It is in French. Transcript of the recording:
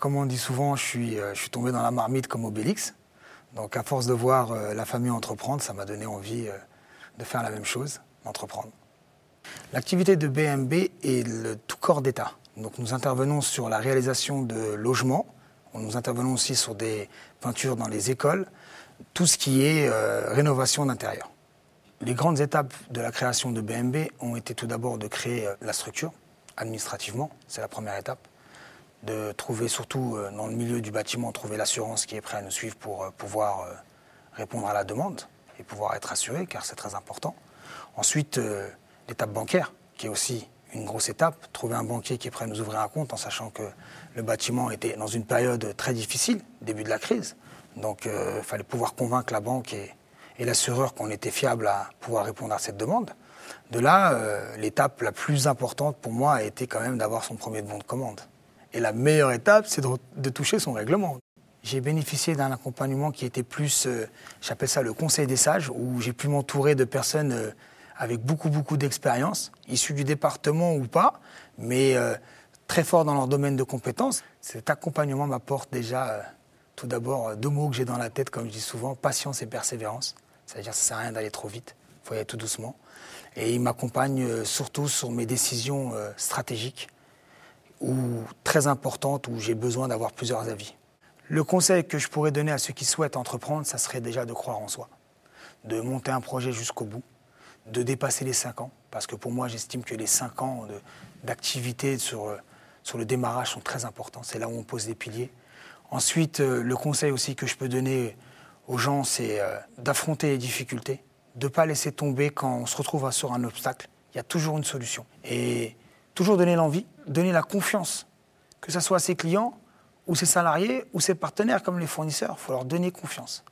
comme on dit souvent, je suis tombé dans la marmite comme Obélix. Donc à force de voir la famille entreprendre, ça m'a donné envie de faire la même chose, d'entreprendre. L'activité de BMB est le tout corps d'État. Donc nous intervenons sur la réalisation de logements, nous intervenons aussi sur des peintures dans les écoles, tout ce qui est rénovation d'intérieur. Les grandes étapes de la création de BMB ont été tout d'abord de créer la structure, administrativement, c'est la première étape. De trouver surtout dans le milieu du bâtiment, trouver l'assurance qui est prête à nous suivre pour pouvoir répondre à la demande et pouvoir être assuré, car c'est très important. Ensuite, l'étape bancaire, qui est aussi une grosse étape, trouver un banquier qui est prêt à nous ouvrir un compte en sachant que le bâtiment était dans une période très difficile, début de la crise. Donc il fallait pouvoir convaincre la banque et l'assureur qu'on était fiable à pouvoir répondre à cette demande. De là, l'étape la plus importante pour moi a été quand même d'avoir son premier bon de commande. Et la meilleure étape, c'est de toucher son règlement. J'ai bénéficié d'un accompagnement qui était plus, j'appelle ça le conseil des sages, où j'ai pu m'entourer de personnes avec beaucoup d'expérience, issues du département ou pas, mais très forts dans leur domaine de compétences. Cet accompagnement m'apporte déjà, tout d'abord, 2 mots que j'ai dans la tête, comme je dis souvent, patience et persévérance. C'est-à-dire que ça ne sert à rien d'aller trop vite, il faut y aller tout doucement. Et il m'accompagne surtout sur mes décisions stratégiques, ou très importante, où j'ai besoin d'avoir plusieurs avis. Le conseil que je pourrais donner à ceux qui souhaitent entreprendre, ça serait déjà de croire en soi, de monter un projet jusqu'au bout, de dépasser les 5 ans, parce que pour moi, j'estime que les 5 ans d'activité sur le démarrage sont très importants, c'est là où on pose des piliers. Ensuite, le conseil aussi que je peux donner aux gens, c'est d'affronter les difficultés, de ne pas laisser tomber quand on se retrouve sur un obstacle. Il y a toujours une solution. Et toujours donner l'envie, donner la confiance, que ce soit à ses clients, ou ses salariés, ou ses partenaires comme les fournisseurs. Il faut leur donner confiance.